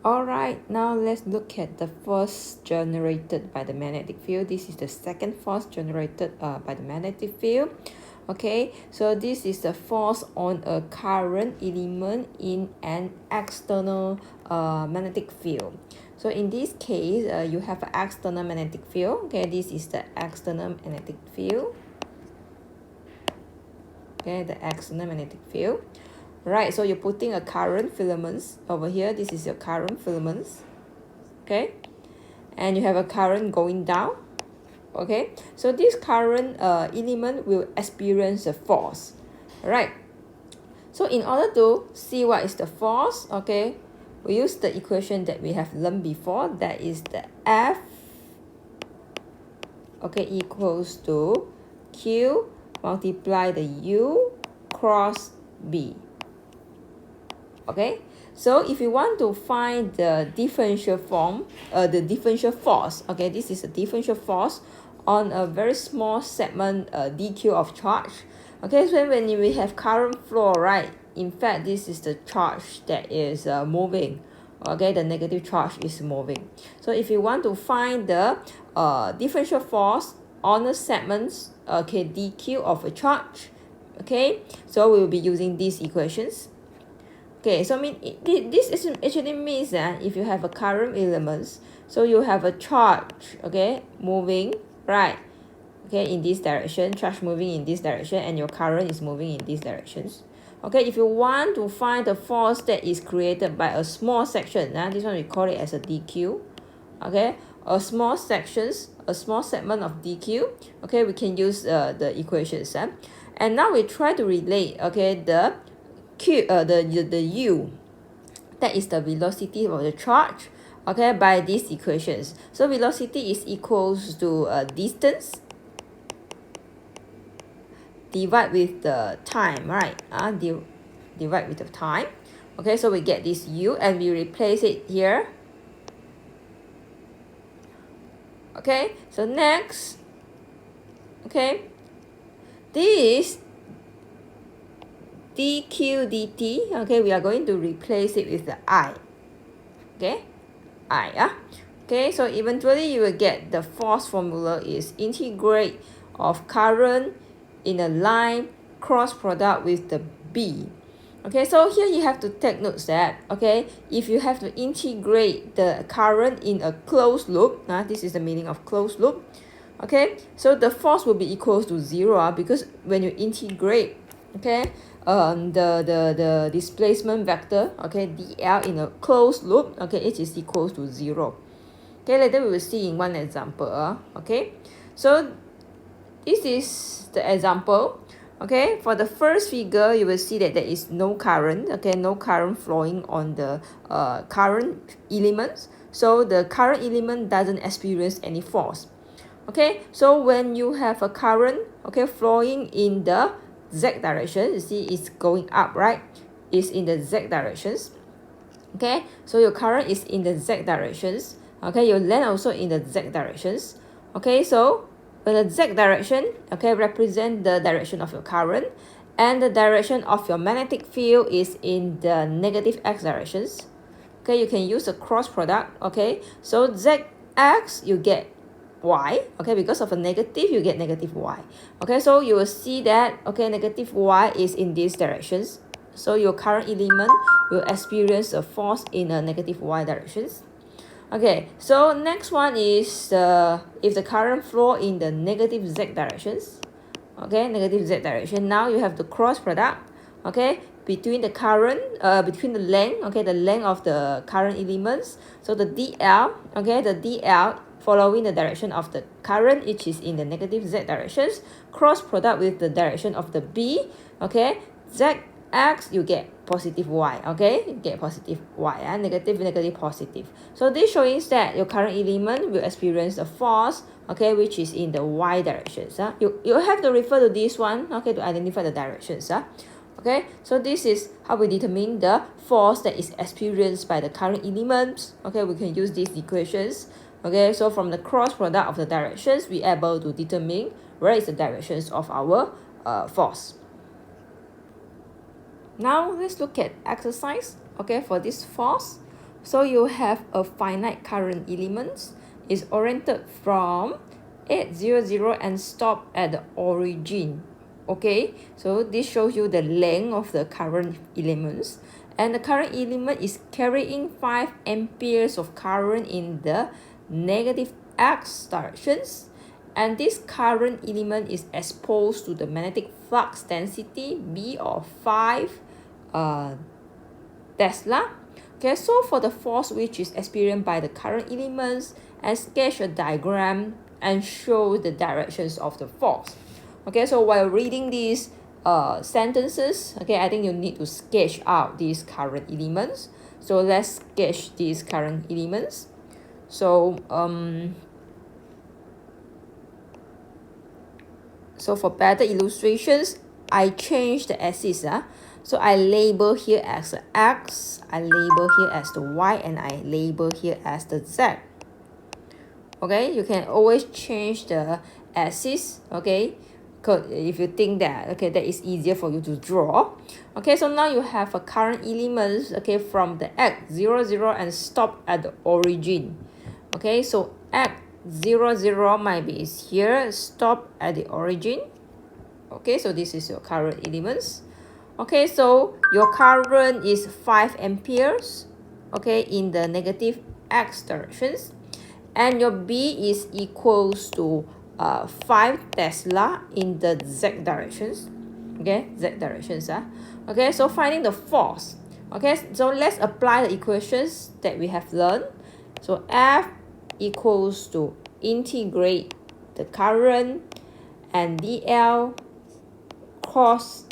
Alright, now let's look at the force generated by the magnetic field. This is the second force generated by the magnetic field. Okay, so this is the force on a current element in an external magnetic field. So in this case, you have an external magnetic field. Okay, this is the external magnetic field. Okay, the external magnetic field. Right, so you're putting a current filaments over here. This is your current filaments. Okay, and you have a current going down. Okay, so this current element will experience a force. Right, so in order to see what is the force, okay, we use the equation that we have learned before. That is the F, okay, equals to Q multiply the U cross B. Okay, so if you want to find the differential force, okay, this is a differential force on a very small segment dq of charge. Okay, so when we have current flow, right, in fact this is the charge that is moving. Okay, the negative charge is moving. So if you want to find the differential force on a segment, okay, dq of a charge, okay, so we will be using these equations. Okay, so this actually means that if you have a current elements, so you have a charge, okay, moving, right, okay, in this direction, charge moving in this direction, and your current is moving in these directions. Okay, if you want to find the force that is created by a small section, this one we call it as a dq. Okay, a small segment of dq. Okay, we can use the equations. And now we try to relate, okay, the u, that is the velocity of the charge, okay, by these equations. So velocity is equals to distance divide with the time, right? Divide with the time. Okay, so we get this u and we replace it here. Okay, so next, okay, this dq dt, okay, we are going to replace it with the I. Okay, I, okay, so eventually you will get the force formula is integrate of current in a line cross product with the B. Okay, so here you have to take notes that, okay, if you have to integrate the current in a closed loop, this is the meaning of closed loop. Okay, so the force will be equals to 0 because when you integrate, okay, the displacement vector, okay, dl in a closed loop, okay, it is equals to 0. Okay, later we will see in one example. Okay, so this is the example. Okay, for the first figure you will see that there is no current, okay, no current flowing on the current elements, so the current element doesn't experience any force. Okay, so when you have a current, okay, flowing in the z direction, you see it's going up, right? It's in the z directions. Okay, so your current is in the z directions. Okay, your length also in the z directions. Okay, so when the z direction, okay, represent the direction of your current, and the direction of your magnetic field is in the negative x directions. Okay, you can use a cross product. Okay, so zx you get y, okay, because of a negative you get negative y. Okay, so you will see that, okay, negative y is in these directions, so your current element will experience a force in a negative y directions. Okay, so next one is if the current flow in the negative z directions, okay, negative z direction, now you have the cross product, okay, between the current, between the length, okay, the length of the current elements, so the dl, okay, the dl following the direction of the current, which is in the negative z directions, cross product with the direction of the b, okay, zx you get positive y, okay, you get positive y, negative, negative, positive. So this showing that your current element will experience a force, okay, which is in the y directions. You have to refer to this one, okay, to identify the directions. Okay, so this is how we determine the force that is experienced by the current element. Okay, we can use these equations. Okay, so from the cross product of the directions, we are able to determine where is the directions of our force. Now let's look at exercise, okay, for this force. So you have a finite current element is oriented from 800 and stop at the origin. Okay, so this shows you the length of the current elements, and the current element is carrying 5 amperes of current in the negative x directions, and this current element is exposed to the magnetic flux density B of 5 Tesla. Okay, so for the force which is experienced by the current elements, and sketch a diagram and show the directions of the force. Okay, so while reading these sentences, okay, I think you need to sketch out these current elements. So let's sketch these current elements. So for better illustrations, I change the axis. So I label here as the X, I label here as the Y, and I label here as the Z. Okay, you can always change the axis, okay, if you think that, okay, that is easier for you to draw. Okay, so now you have a current elements, okay, from the X00 and stop at the origin. Okay, so X00 might be is here, stop at the origin. Okay, so this is your current elements. Okay, so your current is 5 amperes, okay, in the negative x directions, and your B is equals to 5 Tesla in the z directions. Okay, z directions. Okay, so finding the force. Okay, so let's apply the equations that we have learned. So F equals to integrate the current and dl cross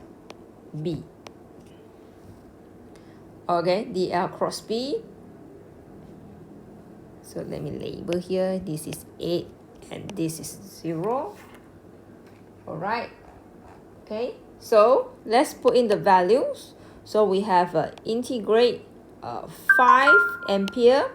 B. Okay, dl cross B. So let me label here. This is 8 and this is 0. Alright. Okay, so let's put in the values. So we have integrate 5 ampere.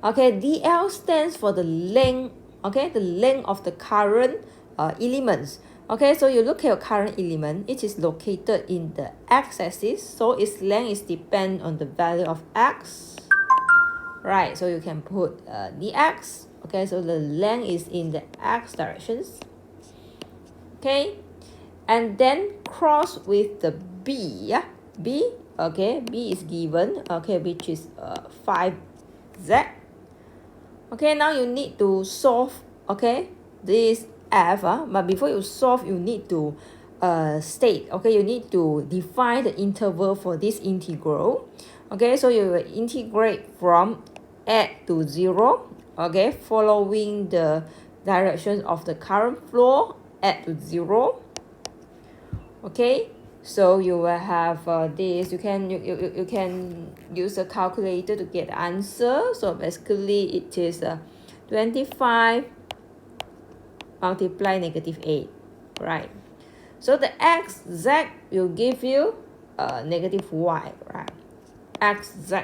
Okay, dl stands for the length. Okay, the length of the current elements. Okay, so you look at your current element, it is located in the x-axis, so its length is depend on the value of x. Right, so you can put dx. Okay, so the length is in the x directions. Okay, and then cross with the b. Yeah, b. Okay, b is given. Okay, which is 5z. Okay, now you need to solve. Okay, this f. But before you solve, you need to state. Okay, you need to define the interval for this integral. Okay, so you will integrate from 8 to 0. Okay, following the direction of the current flow, 8 to 0. Okay, so you will have this. You can use a calculator to get the answer. So basically it is 25 multiply negative 8, right? So the x z will give you negative y, right? X z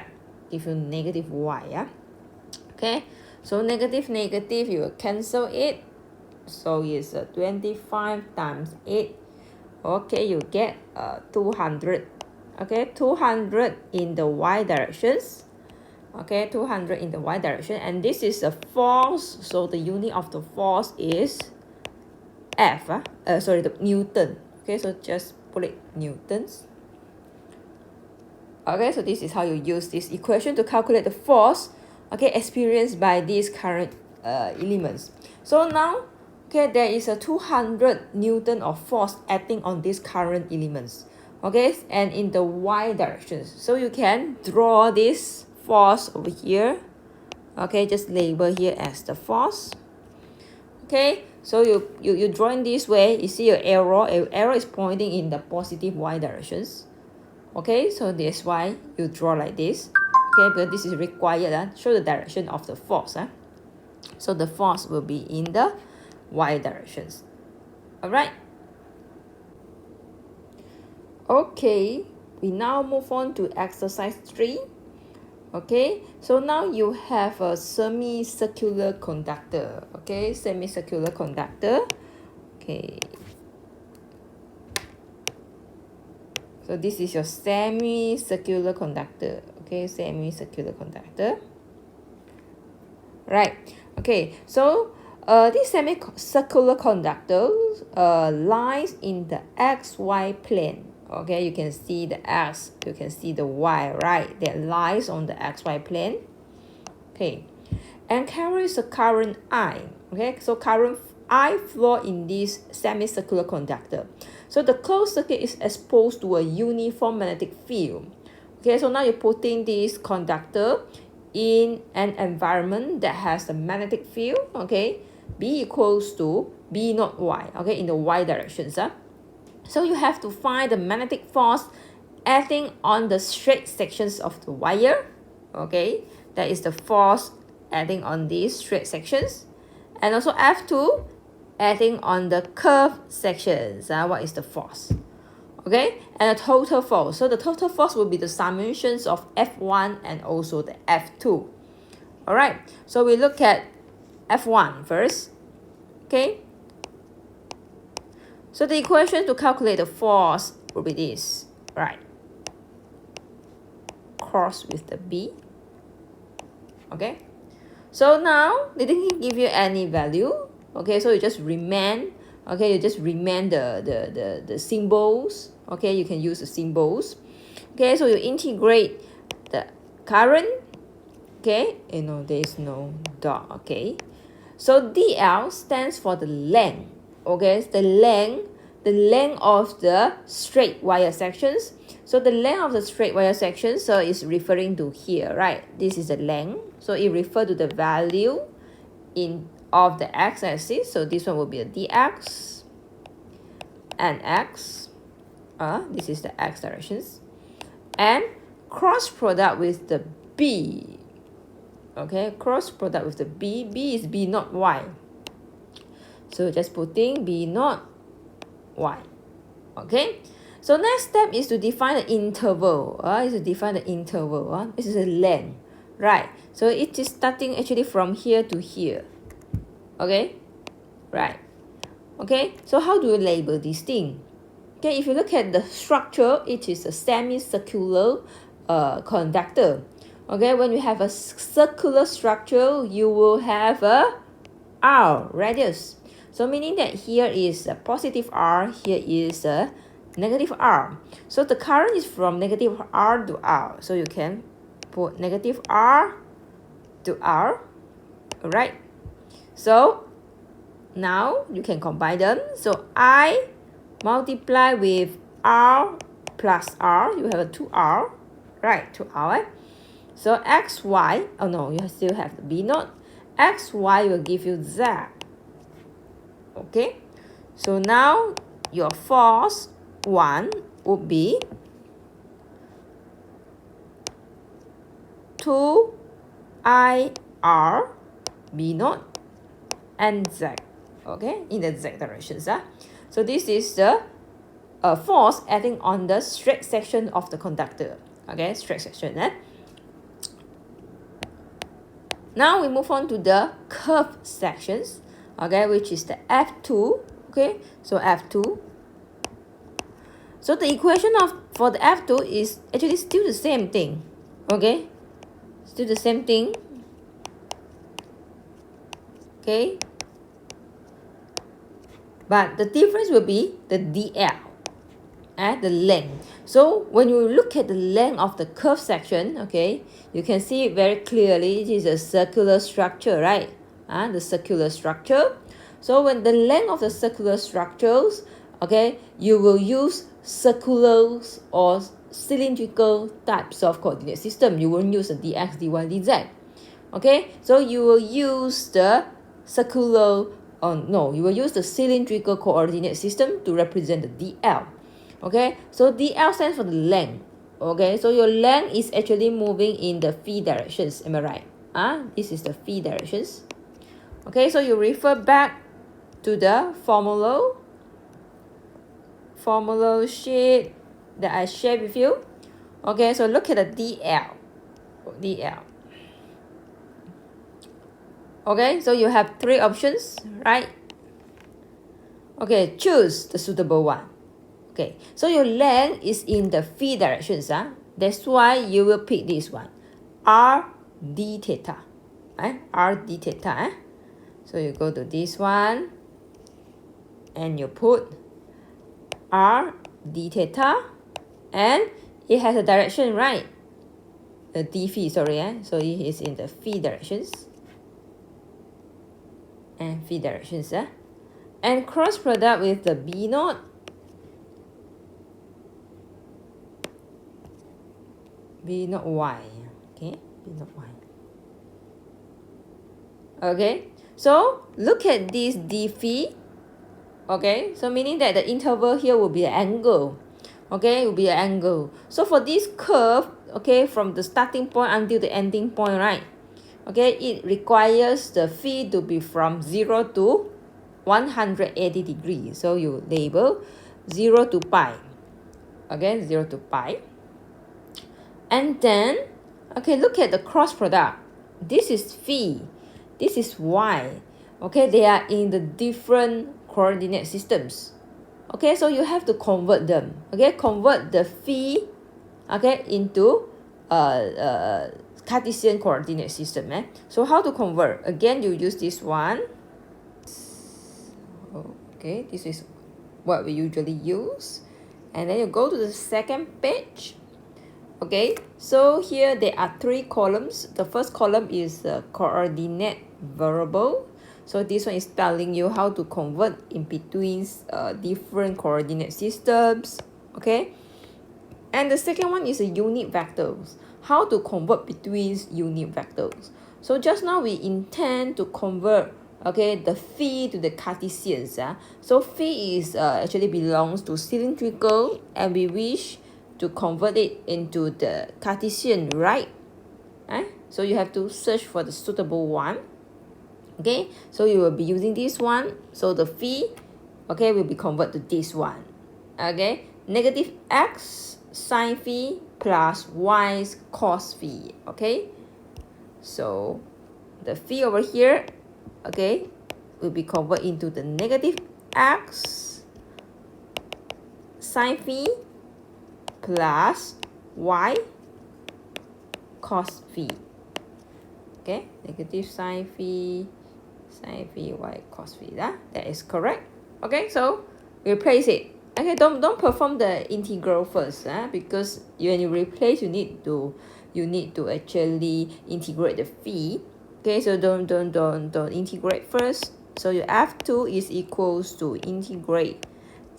give you negative y. Yeah, okay, so negative you will cancel it, so it's 25 times 8. Okay, you get 200. Okay, 200 in the y directions. Okay, 200 in the y direction, and this is a force, so the unit of the force is F, the Newton. Okay, so just put it Newtons. Okay, so this is how you use this equation to calculate the force, okay, experienced by these current elements. So now, okay, there is a 200 Newton of force acting on these current elements. Okay, and in the y directions. So you can draw this force over here. Okay, just label here as the force. Okay, so you draw in this way. You see your arrow is pointing in the positive y directions. Okay, so that's why you draw like this. Okay, but this is required. Show the direction of the force. So the force will be in the y directions. Alright. Okay, we now move on to exercise 3. Okay, so now you have a semicircular conductor. Okay, semicircular conductor. Okay, so this is your semicircular conductor. Okay, semicircular conductor. Right. Okay, so this semicircular conductor lies in the XY plane. Okay, you can see the X, you can see the Y, right? That lies on the XY plane. Okay, and carries a current I. Okay, so current I flow in this semicircular conductor. So the closed circuit is exposed to a uniform magnetic field. Okay, so now you're putting this conductor in an environment that has a magnetic field. Okay, B equals to B not Y. Okay, in the Y directions. So you have to find the magnetic force acting on the straight sections of the wire. Okay, that is the force acting on these straight sections. And also F2 acting on the curved sections. What is the force? Okay, and the total force. So the total force will be the summations of F1 and also the F2. Alright, so we look at F1 first. Okay, so the equation to calculate the force will be this, right? Cross with the B. Okay, so now they didn't give you any value. Okay, so you just remain. Okay, you just remain the symbols. Okay, you can use the symbols. Okay, so you integrate the current. Okay, there is no dot. Okay, so DL stands for the length. Okay, the length of the straight wire sections. So the length of the straight wire section, so is referring to here, right? This is the length. So it refers to the value of the x-axis. So this one will be a dx and x. This is the x directions. And cross product with the b. Okay, cross product with the b. B is b not y. So just putting b not y. Okay. So next step is to define the interval. This is a length, right? So it is starting actually from here to here. Okay, right. Okay, so how do you label this thing? Okay, if you look at the structure, it is a semicircular conductor. Okay, when you have a circular structure, you will have a R radius. So meaning that here is a positive R, here is a negative R. So the current is from negative R to R. So you can put negative R to R. Alright. So now you can combine them. So I multiply with R plus R. You have a 2R. Right, 2R. So XY. Oh no, you still have the B naught. XY will give you Z. Okay. So now your force 1 would be 2IR B naught and Z. Okay, in the Z directions. So this is the force acting on the straight section of the conductor. Okay, straight section. Now we move on to the curved sections. Okay, which is the F2. Okay, so F2. So the equation for the F2 is actually still the same thing. Okay, still the same thing. Okay, but the difference will be the DL and the length. So when you look at the length of the curved section, okay, you can see it very clearly. It is a circular structure, right? The circular structure. So when the length of the circular structures, okay, you will use circular or cylindrical types of coordinate system. You won't use the dx, dy, dz. Okay, so you will use the circular, you will use the cylindrical coordinate system to represent the dl. Okay, so dl stands for the length. Okay, so your length is actually moving in the phi directions. Am I right? This is the phi directions. Okay, so you refer back to the formula sheet that I shared with you. Okay, so look at the DL. Okay, so you have 3 options, right? Okay, choose the suitable one. Okay, so your length is in the phi directions. That's why you will pick this one, r d theta, r d theta. So you go to this one and you put r d theta, and it has a direction, right? The d phi, sorry, so it is in the phi directions and phi directions, and cross product with the b naught, y, okay, b naught y. Okay, so look at this d phi. Okay, so meaning that the interval here will be an angle. Okay, it will be an angle. So for this curve, okay, from the starting point until the ending point, right? Okay, it requires the phi to be from 0 to 180 degrees. So you label 0 to pi. Okay, 0 to pi. And then, okay, look at the cross product. This is phi. This is y. Okay, they are in the different coordinate systems. Okay, so you have to convert them. Okay, convert the phi, okay, into Cartesian coordinate system. So how to convert? Again, you use this one. Okay, this is what we usually use. And then you go to the second page. Okay, so here there are 3 columns. The first column is the coordinate variable. So this one is telling you how to convert in between different coordinate systems. Okay, and the second one is a unit vectors. How to convert between unit vectors. So just now we intend to convert, okay, the phi to the Cartesians. So phi is actually belongs to cylindrical, and we wish to convert it into the Cartesian, right? So you have to search for the suitable one. Okay, so you will be using this one. So the phi, okay, will be converted to this one. Okay, negative x sine phi plus y cos phi. Okay, so the phi over here, okay, will be converted into the negative x sine phi plus y cos phi. Okay, negative sine phi y cos phi. That is correct. Okay, so replace it. Okay, don't perform the integral first, because when you replace, you need to actually integrate the phi. Okay, so don't integrate first. So your f2 is equals to integrate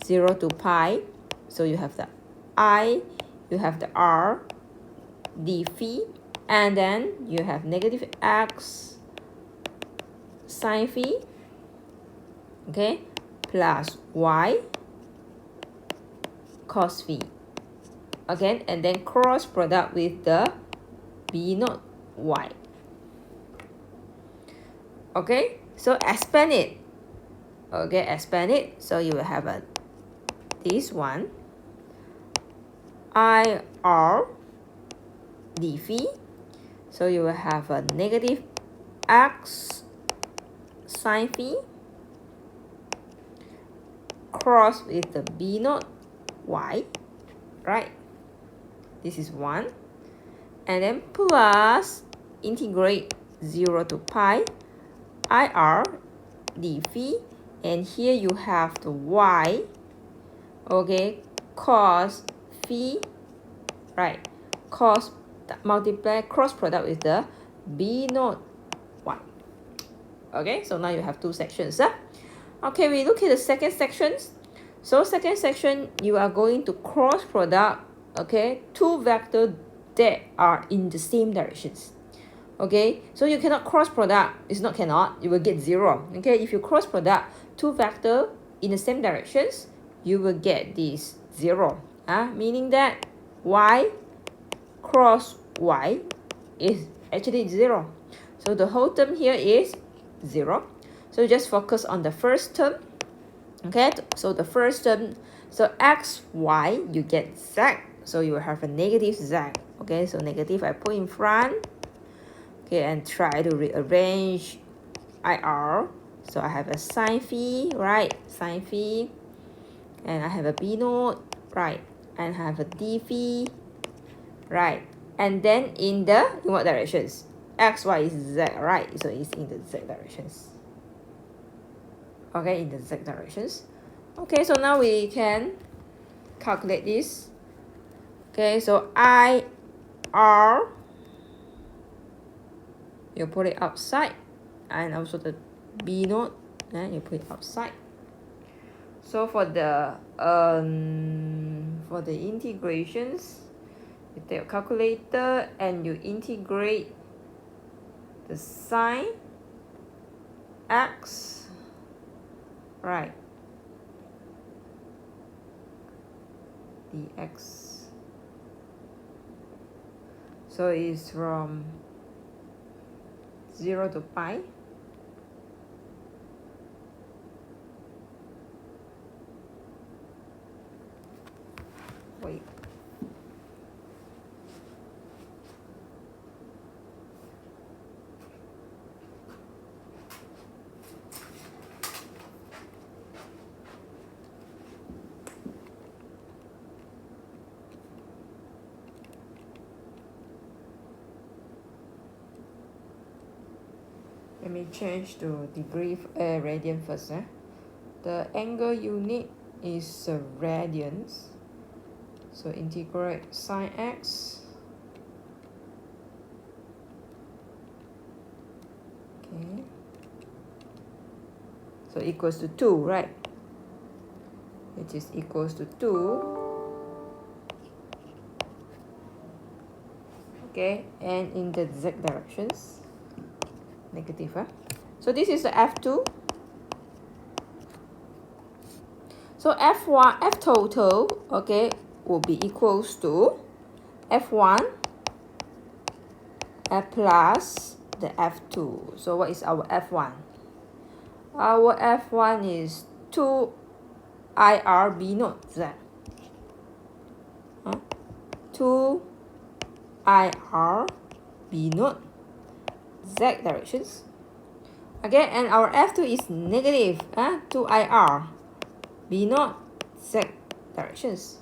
0 to pi. So you have the I, you have the r d phi, and then you have negative x sine phi, okay, plus y cos phi. Okay, and then cross product with the b naught y. Okay, so expand it. Okay, expand it. So you will have this one, I r d phi. So you will have a negative x sine phi cross with the b naught y, right? This is 1. And then plus integrate 0 to pi ir d phi, and here you have the y, okay, cos phi, right? Cos multiply cross product with the b naught y. Okay, so now you have 2 sections. Okay, we look at the second section. So second section, you are going to cross product, okay, 2 vectors that are in the same directions. Okay, so you cannot cross product. It's not cannot, you will get 0. Okay, if you cross product 2 vectors in the same directions, you will get this 0. Meaning that y cross y is actually 0. So the whole term here is 0. So just focus on the first term. Okay, so the first term, so x, y, you get z. So you will have a negative z. Okay, so negative I put in front. Okay, and try to rearrange IR. So I have a sine phi, right? Sine phi. And I have a b naught, right? And I have a d phi. right? And then in what directions? X, Y, is Z, right? So it's in the Z directions. Okay, in the Z directions. Okay, so now we can calculate this. Okay, so IR, you put it outside, and also the B note, and you put it outside. So for the integrations, you take your calculator and you integrate the sine x, right, dx. So it's from 0 to pi. Wait. Let me change to degree radian first. The angle unit is radians. So integrate sine x. Okay. So equals to 2, right? Which is equals to 2. Okay, and in the z directions, negative. So this is the F2. So F1, F total, okay, will be equals to F1 F plus the F2. So what is our F1? Our F1 is 2 IR B naught Z. 2 IR B naught Z directions. Okay, and our F2 is negative 2 IR B naught Z directions.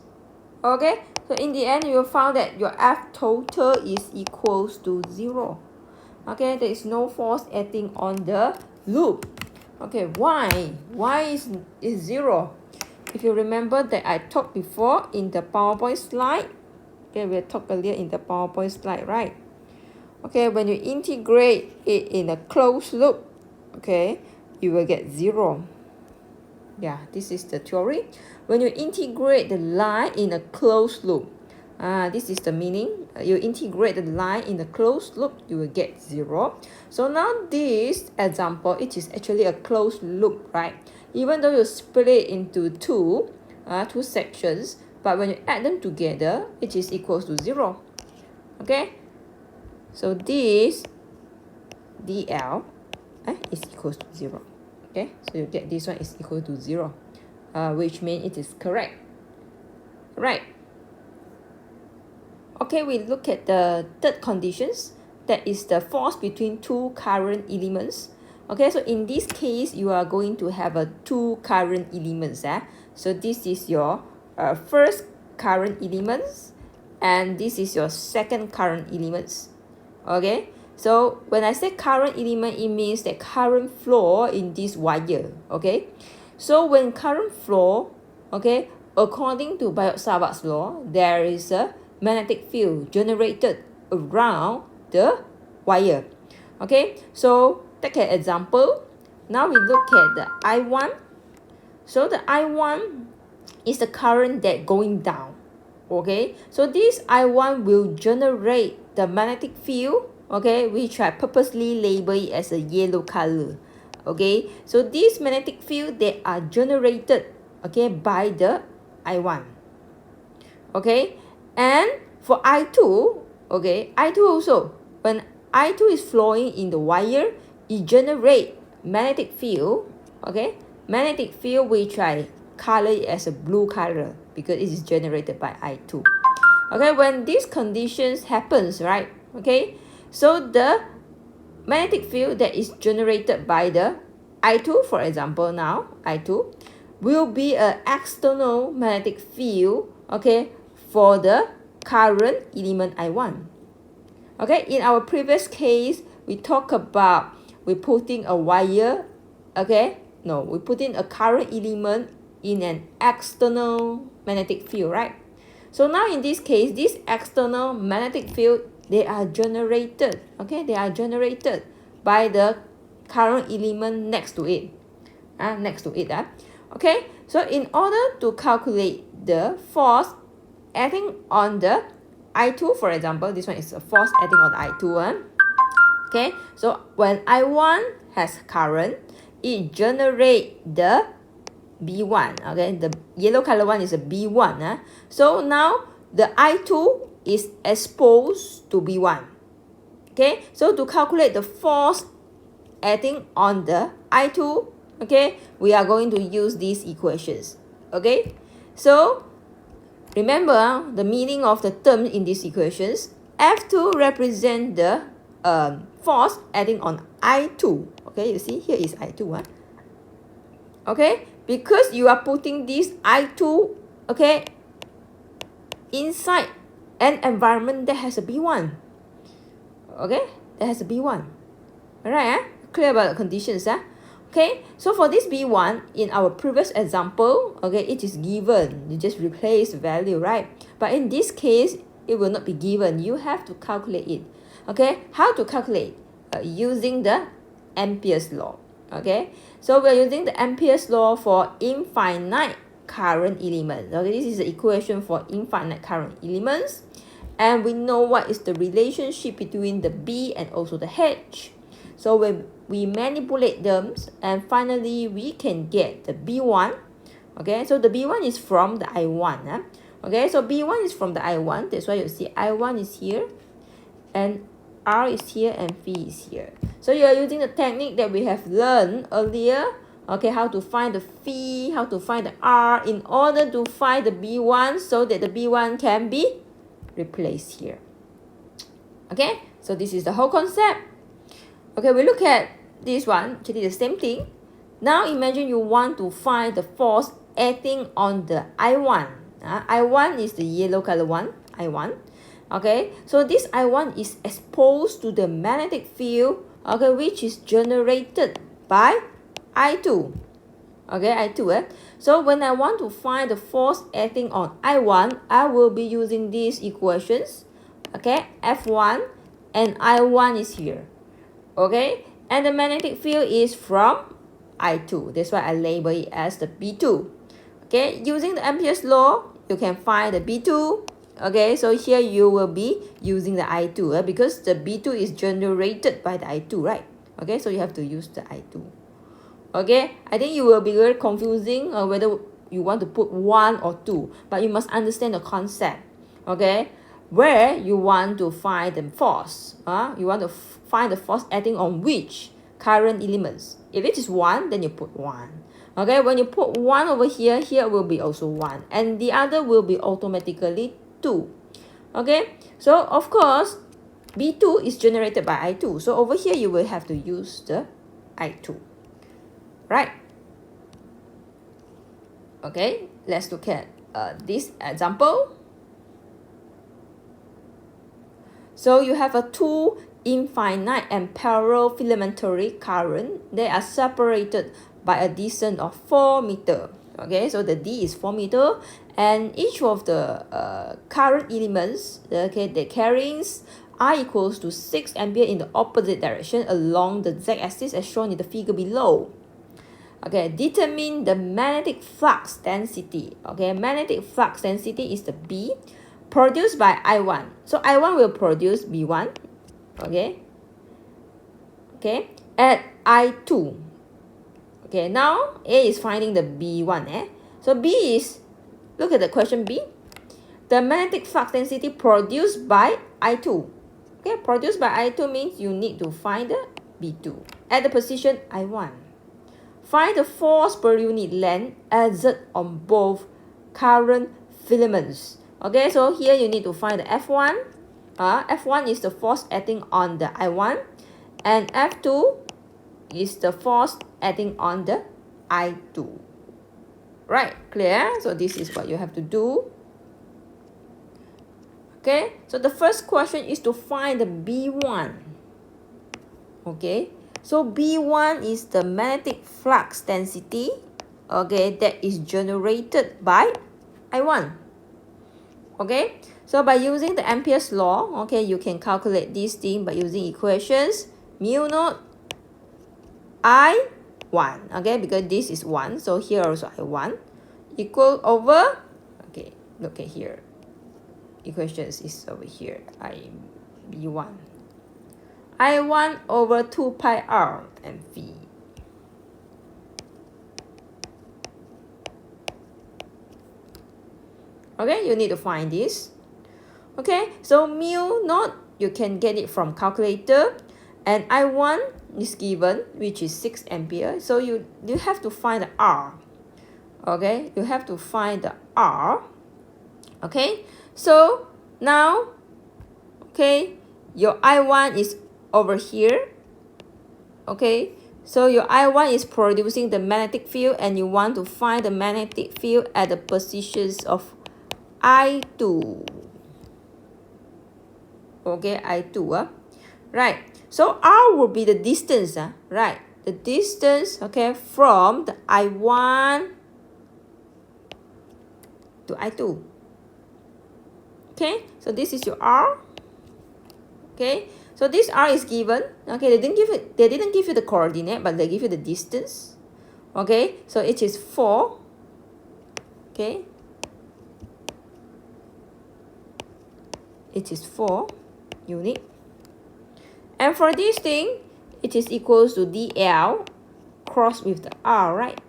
Okay, so in the end, you will find that your F total is equals to 0. Okay, there is no force acting on the loop. Okay, why? Why is 0? If you remember that I talked before in the PowerPoint slide. Okay, we talked earlier in the PowerPoint slide, right? Okay, when you integrate it in a closed loop, okay, you will get 0. Yeah, this is the theory. When you integrate the line in a closed loop, this is the meaning. You integrate the line in a closed loop, you will get 0. So now this example, it is actually a closed loop, right? Even though you split it into two sections, but when you add them together, it is equals to 0. Okay? So this DL is equals to 0. Okay? So you get this one is equal to 0, which means it is correct. Right? Okay, we look at the third conditions. That is the force between two current elements. Okay, so in this case, you are going to have two current elements. So this is your first current elements, and this is your second current elements. Okay, so when I say current element, it means that current flow in this wire. Okay, so when current flow, okay, according to Biot-Savart's law, there is a magnetic field generated around the wire. Okay, so take an example. Now we look at the I1. So the I1 is the current that going down. Okay, so this I1 will generate the magnetic field, okay, which I purposely label it as a yellow color. Okay, so this magnetic field, they are generated, okay, by the I1. Okay, and for I2, okay, I2 also, when I2 is flowing in the wire, it generate magnetic field, okay, magnetic field which I color it as a blue color because it is generated by I2. Okay, when these conditions happens, right, okay, so the magnetic field that is generated by the I2, for example, now I2 will be an external magnetic field, okay, for the current element I1. Okay, in our previous case, we talk about we putting a wire, okay? No, we put in a current element in an external magnetic field, right? So now in this case, this external magnetic field, they are generated, okay? They are generated by the current element next to it, okay? So in order to calculate the force acting on the I2, for example, this one is a force acting on the I2, okay? So when I1 has current, it generate the B1, okay? The yellow color one is a B1. So now the I2 is exposed to B1, okay? So to calculate the force acting on the I2, okay, we are going to use these equations, okay? So remember the meaning of the term in these equations. F2 represent the force acting on I2, okay? You see here is I2, okay? Because you are putting this I2, okay, inside an environment that has a B1, okay? That has a B1, alright, clear about the conditions, okay? So for this B1, in our previous example, okay, it is given. You just replace the value, right? But in this case, it will not be given. You have to calculate it, okay? How to calculate? Using the Ampere's law, okay? So we're using the Ampere's law for infinite current elements. Okay, this is the equation for infinite current elements. And we know what is the relationship between the B and also the H. So when we manipulate them, and finally we can get the B1. Okay, so the B1 is from the I1. Okay, so B1 is from the I1. That's why you see I1 is here, and R is here, and V is here. So you are using the technique that we have learned earlier. Okay, how to find the V, how to find the R in order to find the B1 so that the B1 can be replaced here. Okay, so this is the whole concept. Okay, we look at this one, actually the same thing. Now imagine you want to find the force acting on the I1. I1 is the yellow color one, I1. Okay, so this I1 is exposed to the magnetic field, okay, which is generated by I2. Okay, I2. So when I want to find the force acting on I1, I will be using these equations. Okay, F1 and I1 is here. Okay, and the magnetic field is from I2. That's why I label it as the B2. Okay, using the Ampere's law, you can find the B2. Okay, so here you will be using the I2 because the B2 is generated by the I2, right? Okay, so you have to use the I2. Okay, I think you will be very confusing whether you want to put 1 or 2, but you must understand the concept. Okay, where you want to find the force. You want to find the force acting on which current elements. If it is 1, then you put 1. Okay, when you put 1 over here, here will be also 1, and the other will be automatically 2. Okay, so of course B2 is generated by I2, so over here you will have to use the I2, right? Okay, let's look at this example. So you have a two infinite and parallel filamentary current. They are separated by a distance of 4 meters. Okay, so the D is 4 meters, and each of the current elements, okay, the carryings are equals to 6 ampere in the opposite direction along the z-axis as shown in the figure below. Okay, determine the magnetic flux density. Okay, magnetic flux density is the B produced by I1. So I1 will produce B1. Okay, at I2. Okay, now A is finding the B1. So B is, look at the question B. The magnetic flux density produced by I2. Okay, produced by I2 means you need to find the B2 at the position I1. Find the force per unit length exerted on both current filaments. Okay, so here you need to find the F1. F1 is the force acting on the I1, and F2 is the force acting on the I2. Right, clear? So this is what you have to do. Okay, so the first question is to find the B1. Okay, so B1 is the magnetic flux density, okay, that is generated by I1. Okay, so by using the Ampere's law, okay, you can calculate this thing by using equations mu naught I1, okay, because this is 1, so here also I1 equal over, okay, look at here, equations is over here, B1 I1 over 2 pi r and V. Okay, you need to find this. Okay, so mu naught, you can get it from calculator, and I1 is given, which is 6 ampere. So you have to find the R. Okay, you have to find the R. Okay, so now, okay, your I1 is over here. Okay, so your I1 is producing the magnetic field, and you want to find the magnetic field at the positions of I2. Okay, I2. Right, so R will be the distance. Right, the distance, okay, from the I1 to I2. Okay, so this is your R. Okay, so this R is given. Okay, they didn't give you the coordinate, but they give you the distance. Okay, so it is 4. Okay, it is 4 unit. And for this thing, it is equals to dl cross with the R, right?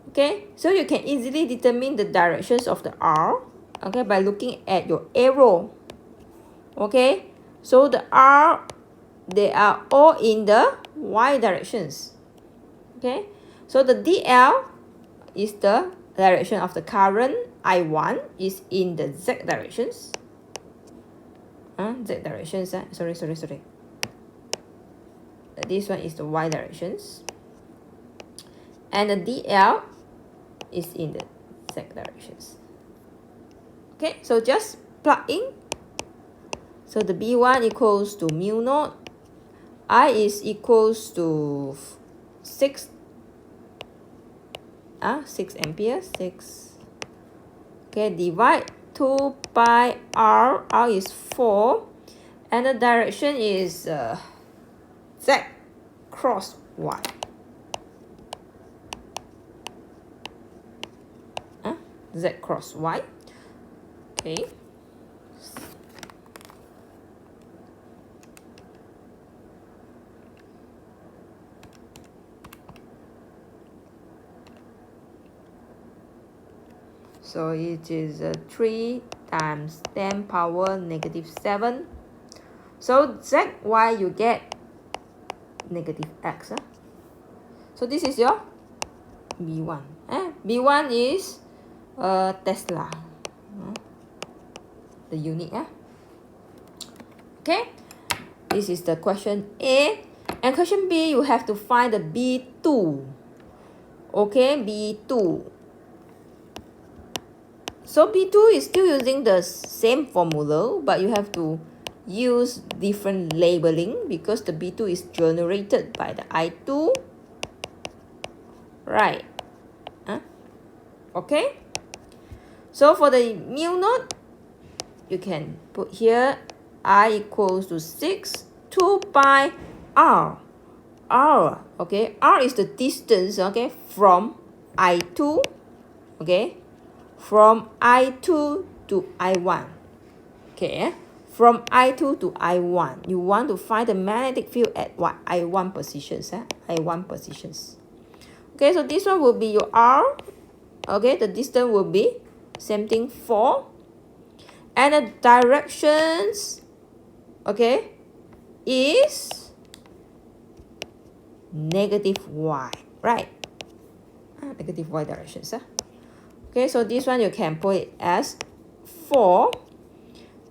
Okay, so you can easily determine the directions of the R, okay, by looking at your arrow. Okay, so the R, they are all in the y directions. Okay, so the dl is the direction of the current, I1 is in the z directions. Z directions, sorry. This one is the y directions, and the dl is in the z directions. Okay, so just plug in. So the B1 equals to mu naught I is equals to 6 ampere, 6. Okay, divide 2 pi r is 4, and the direction is z cross y. Z cross y. Okay. So it is 3 times 10 power negative 7. So zy you get negative x. So this is your B1. B1 is Tesla. The unit. Okay, this is the question A. And question B, you have to find the B2. Okay, B2. So B2 is still using the same formula, but you have to use different labeling because the B2 is generated by the I2. Right. Okay. So for the mu naught, you can put here I equals to 6, 2 pi r. Okay, r is the distance, okay, from I2, okay, from I2 to I1. Okay, from I2 to I1, you want to find the magnetic field at what? I1 positions. I1 positions. Okay, so this one will be your R. Okay, the distance will be same thing, 4. And the directions, okay, is negative y, right? Negative y directions. Okay, so this one you can put it as 4.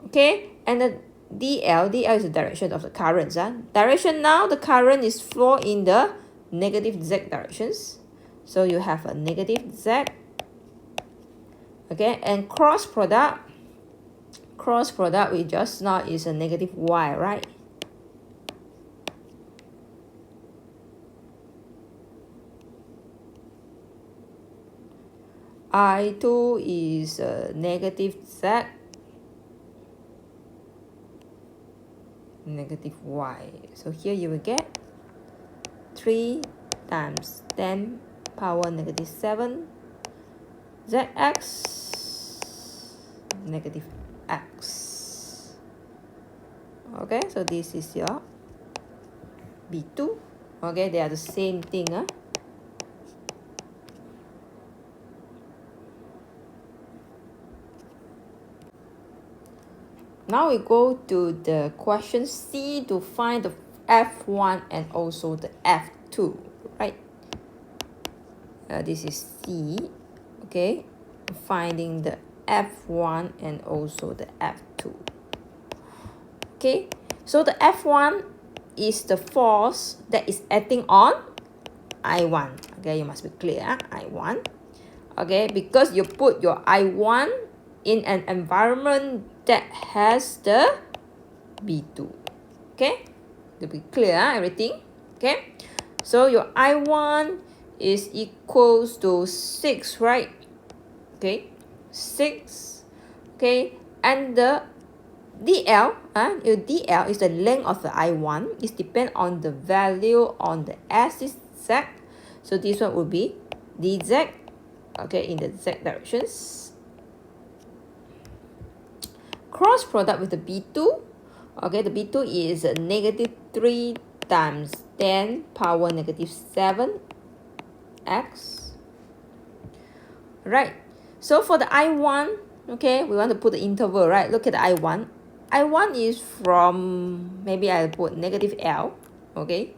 Okay, and the DL is the direction of the currents. Direction now, the current is flow in the negative z directions. So you have a negative z. Okay, and cross product Cross product with just now is a negative y, right? I2 is a negative z, negative y. So here you will get 3 times 10 power negative 7 zx negative x. Okay, so this is your B2. Okay, they are the same thing. Now we go to the question C to find the F1 and also the F2, right? This is C, okay? Finding the F1 and also the F2. Okay, so the F1 is the force that is acting on I1. Okay, you must be clear, I1. Okay, because you put your I1 in an environment that has the B2. Okay, to be clear, everything. Okay, so your I1 is equals to 6, right? Okay, 6. Okay, and the DL, your DL is the length of the I1. It depends on the value on the axis Z. So this one will be dz, okay, in the Z directions. Cross product with the B2. Okay, the B2 is negative 3 times 10 power negative 7 x. Right. So for the I1, okay, we want to put the interval, right? Look at the I1. I1 is from, maybe I put negative L. Okay.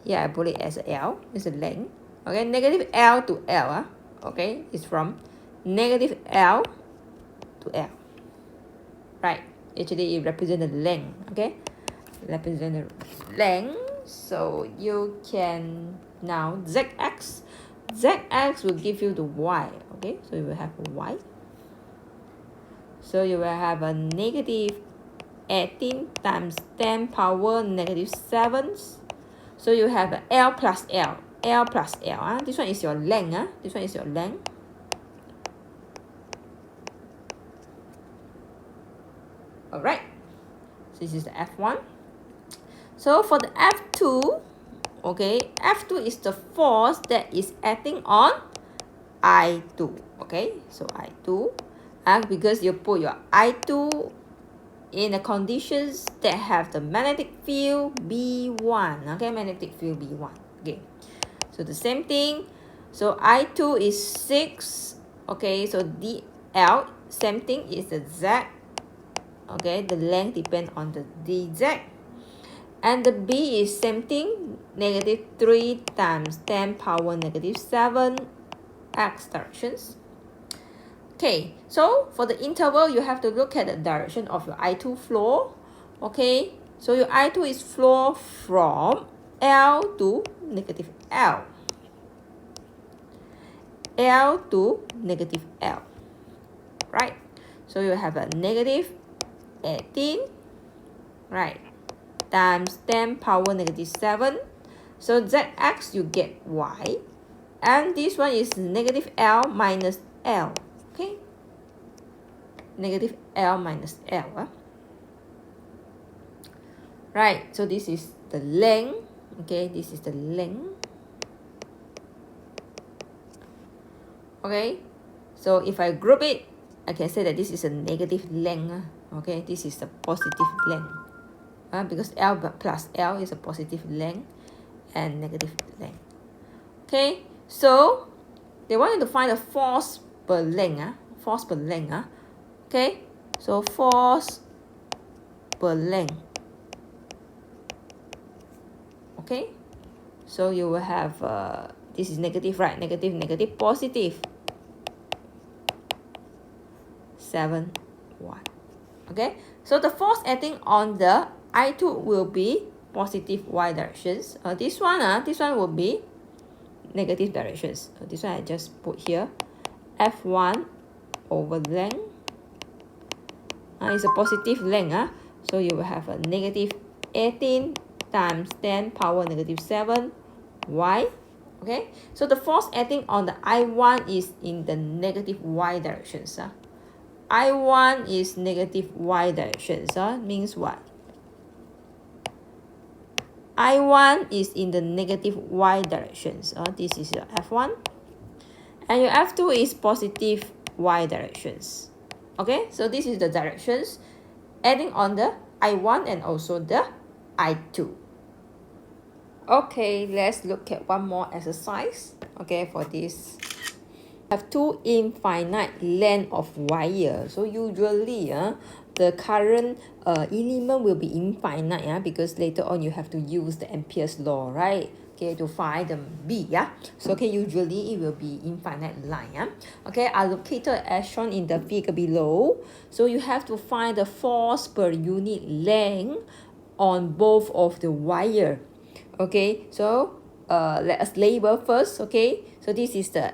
Here I put it as L. It's a length. Okay, negative L to L. Okay, it's from negative L to L. Right. Actually, it represents the length. Okay, represent the length. So you can now zx. Zx will give you the y. Okay, so you will have a y. So you will have a negative 18 times 10 power negative 7. So you have a L plus L. L plus L. This one is your length. This one is your length. Alright. So this is the F1. So for the F2, okay, F2 is the force that is acting on I2. Okay, so I2. Because you put your I2 in the conditions that have the magnetic field B1. Okay, magnetic field B1. Okay, so the same thing. So I2 is 6. Okay, so DL, same thing, is the Z. Okay, the length depends on the dz. And the B is same thing, negative 3 times 10 power negative 7 x directions. Okay, so for the interval, you have to look at the direction of your I2 flow. Okay, so your I2 is flow from L to negative L. L to negative L. Right? So you have a negative 18, right, times 10 power negative 7. So zx, you get y. And this one is negative L minus L. Okay, negative L minus L. Right, so this is the length. Okay, this is the length. Okay, so if I group it, I can say that this is a negative length. Okay, this is the positive length. Because L plus L is a positive length and negative length. Okay, so they wanted to find the force per length. Force per length. Okay, so force per length. Okay, so you will have this is negative, right? Negative, negative, positive. 7 watt. Okay, so the force acting on the I2 will be positive y directions. This one will be negative directions. This one I just put here, F1 over length It's a positive length. So you will have a negative 18 times 10 power negative 7 y. Okay, so the force acting on the I1 is in the negative y directions. I1 is negative y directions. Means what? I1 is in the negative y directions. This is your F1. And your F2 is positive y directions. Okay, so this is the directions adding on the I1 and also the I2. Okay, let's look at one more exercise. Okay, for this. Have two infinite length of wire. So usually the current element will be infinite because later on you have to use the Ampere's law, right? Okay, to find the B. So okay, usually it will be infinite line. Okay, allocated as shown in the figure below. So you have to find the force per unit length on both of the wire. Okay, so let us label first. Okay, so this is the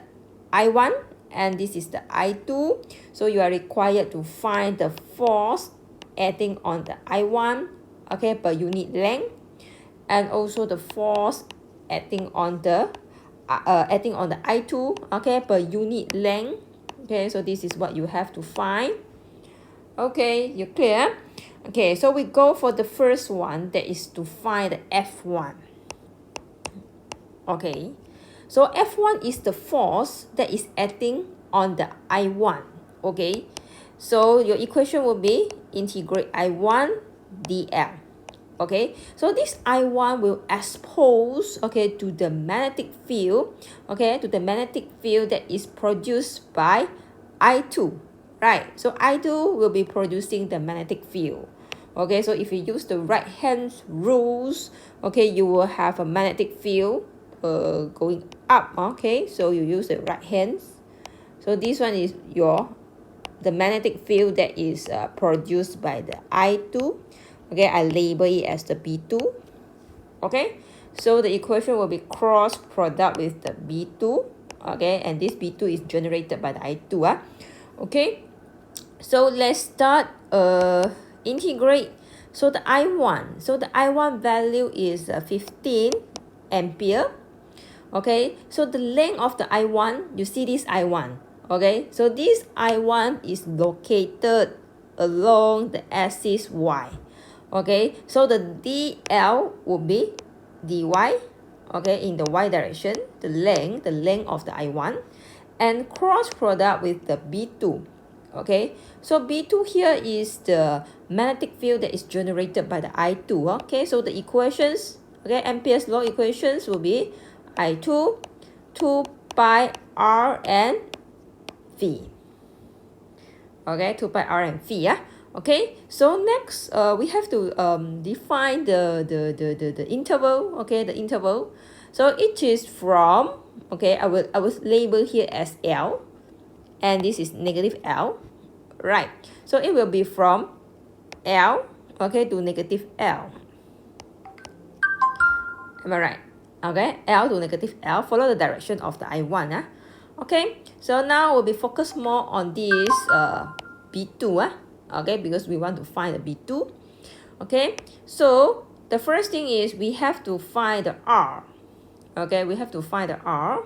I1 and this is the I2. So you are required to find the force acting on the I1, okay, per unit length, and also the force acting on the I2, okay, per unit length. Okay, so this is what you have to find. Okay, you clear? Okay, so we go for the first one, that is to find the F1. Okay, so F1 is the force that is acting on the I1. Okay, so your equation will be integrate I1 dl. Okay, so this I1 will expose, okay, to the magnetic field, okay, to the magnetic field that is produced by I2, right? So I2 will be producing the magnetic field. Okay, so if you use the right hand rules, okay, you will have a magnetic field going up. Okay, so you use the right hands. So this one is the magnetic field that is produced by the I2. Okay, I label it as the B2. Okay, so the equation will be cross product with the B2. Okay, and this B2 is generated by the I2. Okay, so let's start integrate. So the I1 value is 15 ampere. Okay, so the length of the I1, you see this I1. Okay, so this I1 is located along the axis Y. Okay, so the DL will be dy, okay, in the Y direction, the length of the I1, and cross product with the B2. Okay, so B2 here is the magnetic field that is generated by the I2. Okay, so the equations, okay, Ampere's law equations will be I2, 2 pi r and phi. Okay, 2 pi r and phi. Okay, so next we have to define the interval. Okay, the interval. So it is from, okay, I will label here as L, and this is negative L, right? So it will be from L, okay, to negative L. Am I right? Okay, L to negative L, follow the direction of the I1. Okay, so now we'll be focused more on this B2. Okay, because we want to find the B2. Okay, so the first thing is we have to find the R. Okay, we have to find the R.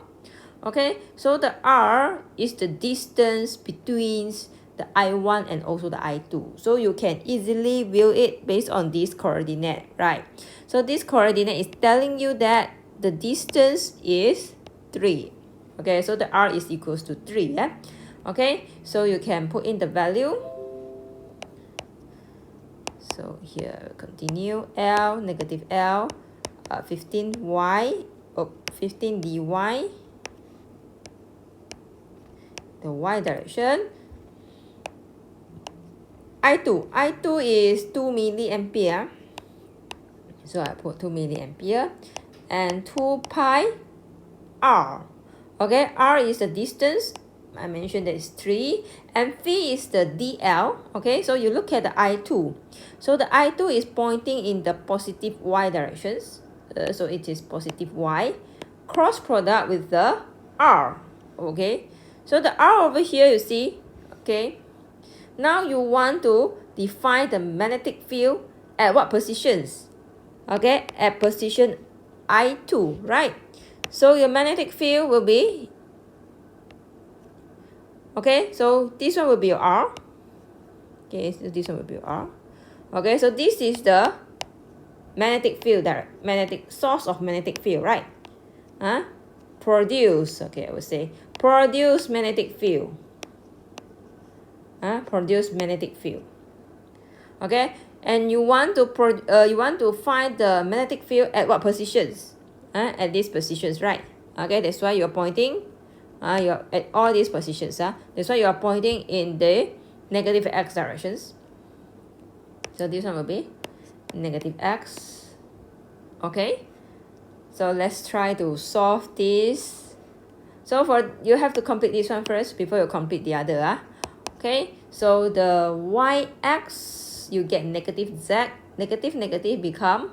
Okay, so the R is the distance between the I1 and also the I2. So you can easily view it based on this coordinate, right? So this coordinate is telling you that the distance is 3. Okay, so the R is equals to 3. Okay, so you can put in the value. So here, continue, L, negative L, 15y, 15 dy, the y direction. I2 is 2 milliampere. So I put 2 milliampere and 2 pi r. Okay, r is the distance. I mentioned that it's 3, and phi is the dl. Okay, so you look at the I2. So the I2 is pointing in the positive y directions. So it is positive y. Cross product with the r. Okay, so the r over here, you see. Okay, now you want to define the magnetic field at what positions? Okay, at position I2, right? So your magnetic field will be, okay, so this one will be your R. Okay, so this one will be R. Okay, so this is the magnetic field, that magnetic source of magnetic field, right? Produce, okay, I would say produce magnetic field. Produce magnetic field. Okay, and you want to find the magnetic field at what positions? At these positions, right? Okay, that's why you're pointing. You're at all these positions. That's why you are pointing in the negative x directions. So this one will be negative x. Okay, so let's try to solve this. So you have to complete this one first before you complete the other. Okay, so the y-x, you get negative z, negative become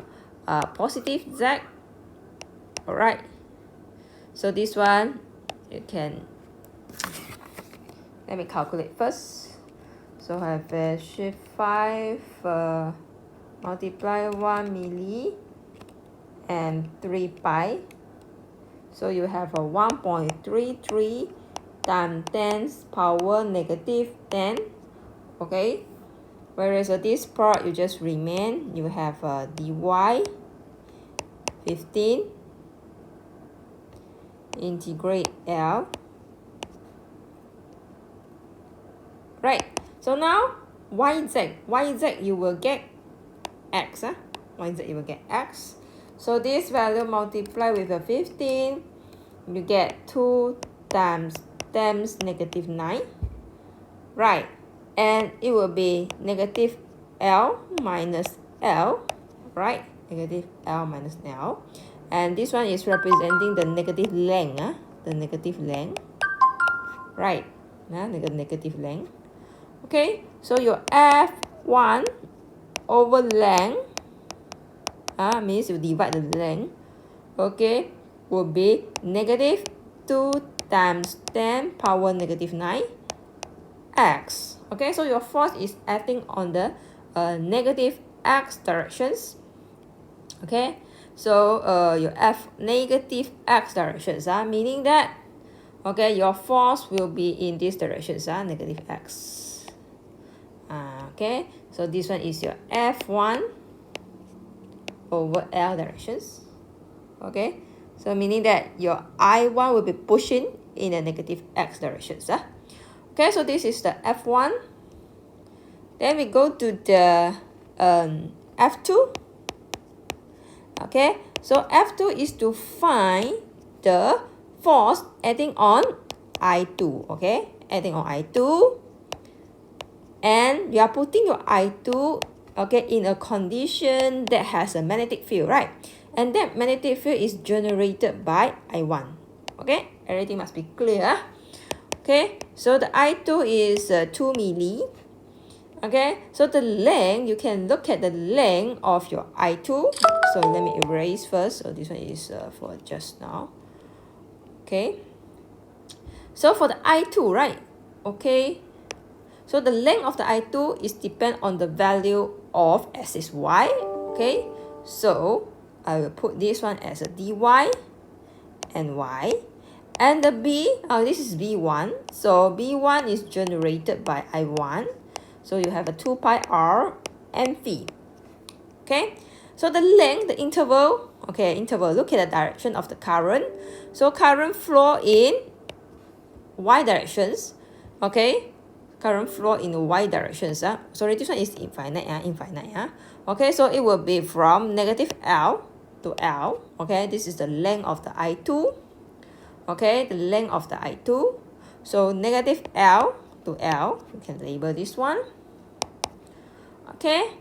positive z. Alright, so this one you can, let me calculate first. So I have shift 5 multiply 1 milli and 3 pi. So you have a 1.33 times 10 power negative 10. Okay, whereas this part you just remain, you have a dy 15 integrate L. Right, so now yz you will get x. Yz you will get x. So this value multiply with a 15, you get 2 times negative 9. Right, and it will be negative L minus L. Right, negative L minus L. And this one is representing the negative length. The negative length. Right, negative length. Okay, so your F1 over length means you divide the length, okay, will be negative 2 times 10 power negative 9 x. Okay, so your force is acting on the negative x directions. Okay, so your F negative x directions, meaning that, okay, your force will be in these directions, negative x. Okay, so this one is your F1 over L directions. Okay, so meaning that your I1 will be pushing in the negative x directions. Okay, so this is the F1. Then we go to the F2. Okay, so F2 is to find the force acting on I2. Okay, acting on I2. And you are putting your I2, okay, in a condition that has a magnetic field, right? And that magnetic field is generated by I1. Okay, everything must be clear. Okay, so the I2 is 2 milli. Okay, so the length, you can look at the length of your I2. So let me erase first. So this one is for just now. Okay, so for the I2, right? Okay, so the length of the I2 is depend on the value of axis y. Okay, so I will put this one as a dy and y. And the B, this is B1. So B1 is generated by I1. So you have a 2 pi r and phi. Okay, so the length, the interval, okay, look at the direction of the current. So current flow in y directions. Okay, current flow in the y directions. Sorry, this one is infinite. Okay, so it will be from negative L to L. Okay, this is the length of the I2. Okay, the length of the I2. So negative L to L, you can label this one. Okay,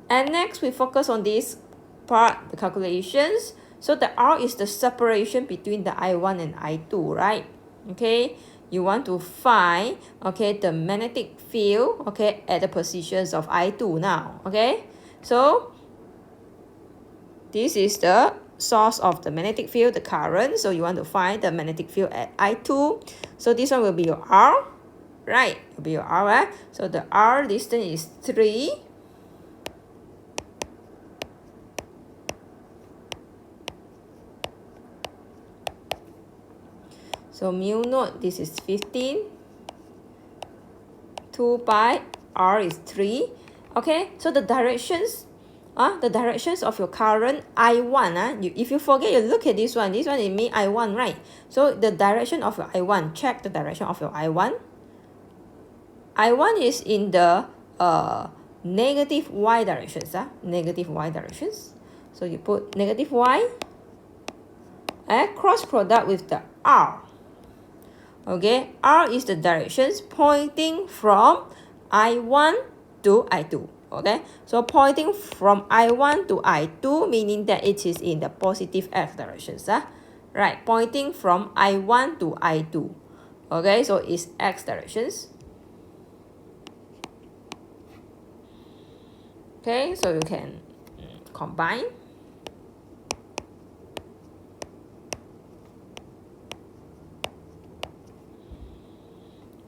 and next we focus on this part, the calculations. So the R is the separation between the I1 and I2, right? Okay, you want to find, okay, the magnetic field, okay, at the positions of I2 now. Okay, so this is the source of the magnetic field, the current. So you want to find the magnetic field at I2. So this one will be your R. right? It will be your R, right? So the R distance is 3. So mu naught, this is 15. 2 pi, R is 3. Okay, so the directions of your current I1, if you forget, you look at this one it means I1, right? So the direction of your I1, check the direction of your I1. I1 is in the negative y directions, negative y directions. So you put negative y and cross product with the R. Okay, R is the directions pointing from I1 to I2. Okay, so pointing from I1 to I2, meaning that it is in the positive x directions. Right, pointing from I1 to I2. Okay, so it's x directions. Okay, so you can combine.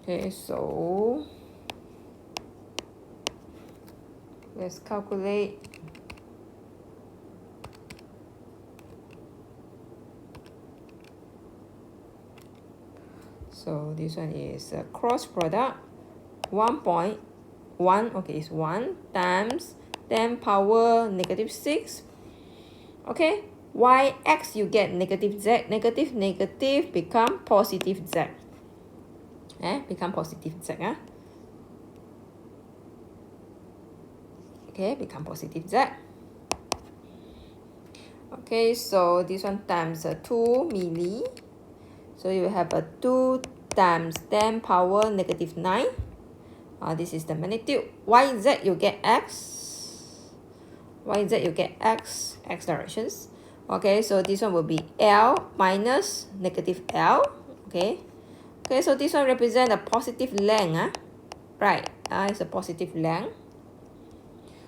Okay, so let's calculate. So this one is a cross product 1.1, okay, it's 1 times 10 power negative 6. Okay, yx you get negative z, negative become positive z. Become positive z. Okay, become positive z. Okay, so this one times 2 milli. So you have a 2 times 10 power negative 9. This is the magnitude. Yz you get x. Yz you get x directions. Okay, so this one will be L minus negative L. Okay. Okay, so this one represents a positive length. Right, it's a positive length.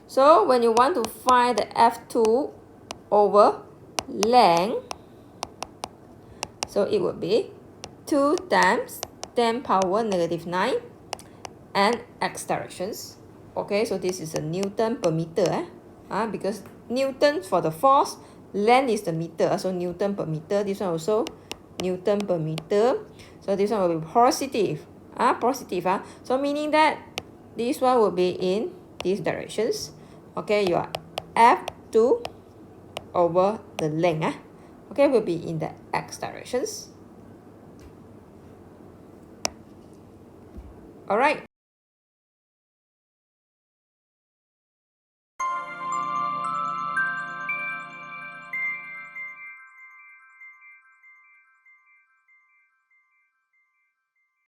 So when you want to find the F2 over length, so it would be 2 times 10 power negative 9 and x directions. Okay, so this is a Newton per meter. Because Newton for the force, length is the meter, so Newton per meter. This one also Newton per meter. So this one will be positive. Positive. So meaning that this one will be in these directions. Okay, your F2 over the length. Okay, will be in the x directions. Alright,